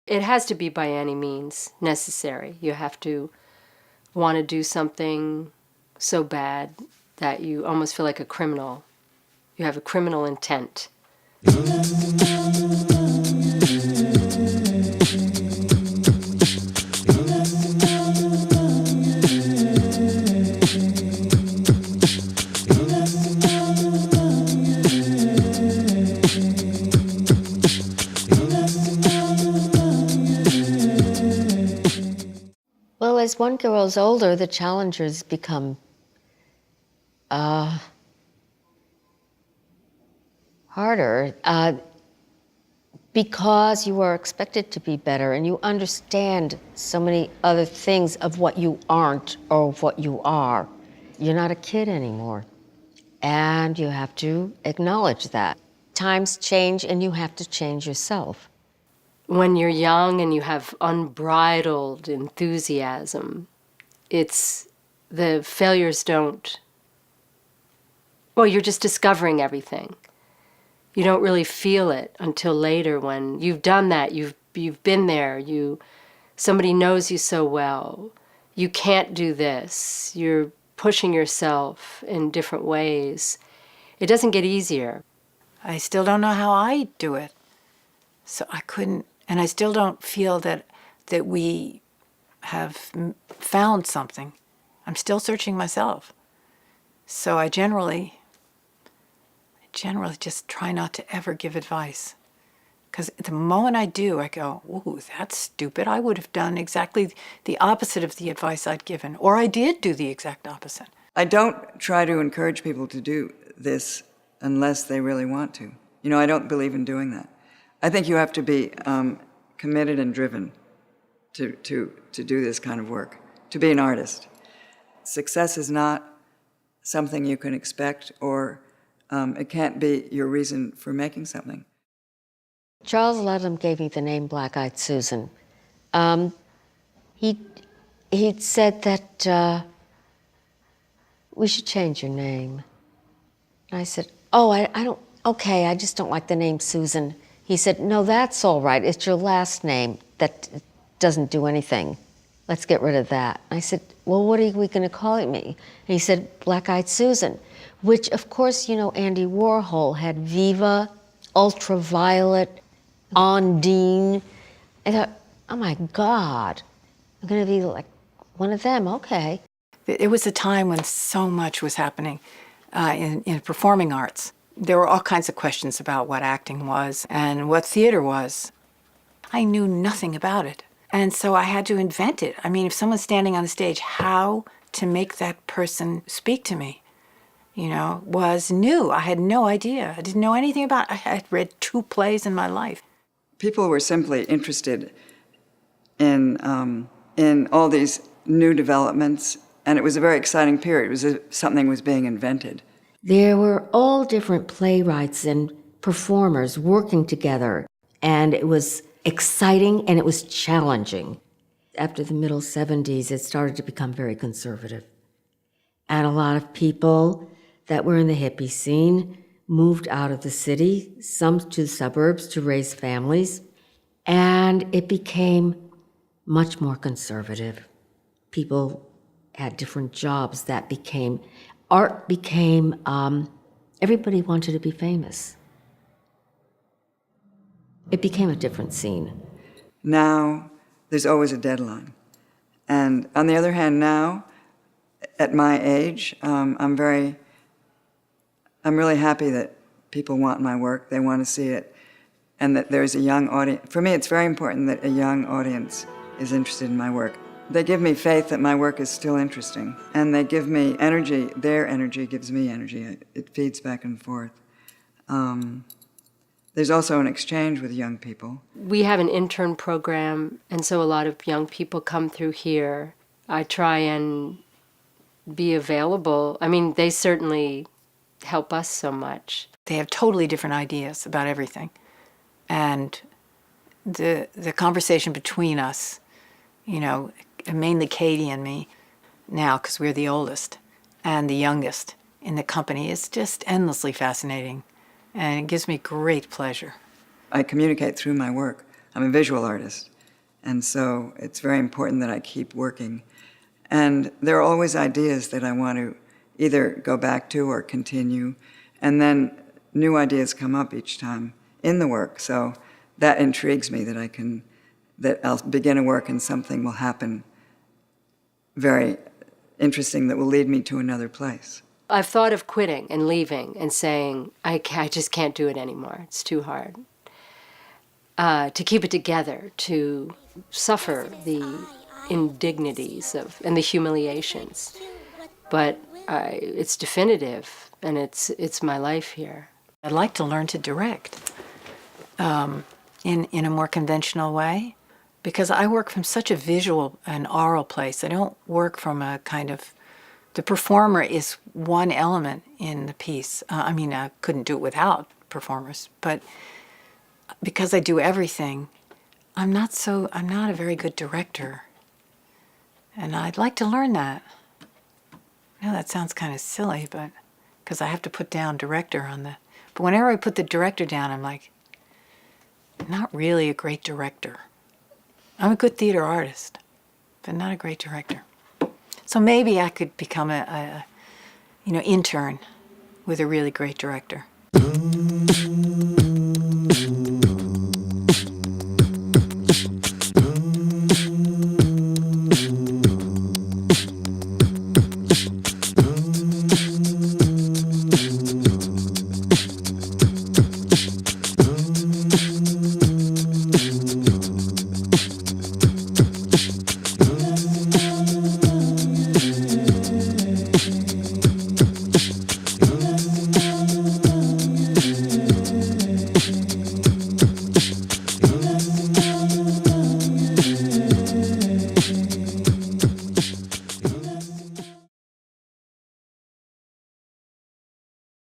It has to be by any means necessary. You have to want to do something so bad that you almost feel like a criminal. You have a criminal intent. Well, as one grows older, the challenges become harder because you are expected to be better and you understand so many other things of what you aren't or what you are. You're not a kid anymore, and you have to acknowledge that. Times change and you have to change yourself. When you're young and you have unbridled enthusiasm, the failures don't, well, you're just discovering everything. You don't really feel it until later when you've done that, you've been there, somebody knows you so well. You can't do this. You're pushing yourself in different ways. It doesn't get easier. I still don't know how I do it. So I couldn't, and I still don't feel that we have found something. I'm still searching myself. So I generally just try not to ever give advice. Because the moment I do, I go, ooh, that's stupid. I would have done exactly the opposite of the advice I'd given. Or I did do the exact opposite. I don't try to encourage people to do this unless they really want to. You know, I don't believe in doing that. I think you have to be committed and driven to do this kind of work, to be an artist. Success is not something you can expect, or it can't be your reason for making something. Charles Ludlam gave me the name Black-Eyed Susan. He'd said that we should change your name. And I said, oh, I don't, okay, I just don't like the name Susan. He said, no, that's all right. It's your last name that doesn't do anything. Let's get rid of that. I said, well, what are we going to call me? And he said, Black-Eyed Susan, which, of course, you know, Andy Warhol had Viva, Ultraviolet, Ondine. I thought, oh, my God, I'm going to be like one of them, okay. It was a time when so much was happening in performing arts. There were all kinds of questions about what acting was and what theater was. I knew nothing about it. And so I had to invent it. I mean, if someone's standing on the stage, how to make that person speak to me, you know, was new. I had no idea. I didn't know anything about it. I had read 2 plays in my life. People were simply interested in all these new developments, and it was a very exciting period. It was something was being invented. There were all different playwrights and performers working together, and it was exciting and it was challenging. After the middle 70s, it started to become very conservative. And a lot of people that were in the hippie scene moved out of the city, some to the suburbs to raise families, and it became much more conservative. People had different jobs that became, art became, everybody wanted to be famous. It became a different scene. Now, there's always a deadline. And on the other hand, now, at my age, I'm really happy that people want my work, they want to see it, and that there's a young audience. For me, it's very important that a young audience is interested in my work. They give me faith that my work is still interesting, and they give me energy. Their energy gives me energy. It feeds back and forth. There's also an exchange with young people. We have an intern program, and so a lot of young people come through here. I try and be available. I mean, they certainly help us so much. They have totally different ideas about everything. And the conversation between us, you know, mainly Katie and me now, because we're the oldest and the youngest in the company, is just endlessly fascinating. And it gives me great pleasure. I communicate through my work. I'm a visual artist. And so it's very important that I keep working. And there are always ideas that I want to either go back to or continue. And then new ideas come up each time in the work. So that intrigues me that I'll begin a work and something will happen very interesting that will lead me to another place. I've thought of quitting and leaving and saying, I just can't do it anymore. It's too hard. To keep it together, to suffer the indignities and the humiliations. But it's definitive, and it's my life here. I'd like to learn to direct in a more conventional way, because I work from such a visual and oral place. I don't work from a kind of, the performer is one element in the piece. I couldn't do it without performers, but because I do everything, I'm not a very good director. And I'd like to learn that. I know that sounds kind of silly, but because I have to put down director on the, but whenever I put the director down, I'm like, not really a great director. I'm a good theater artist, but not a great director. So maybe I could become a intern with a really great director.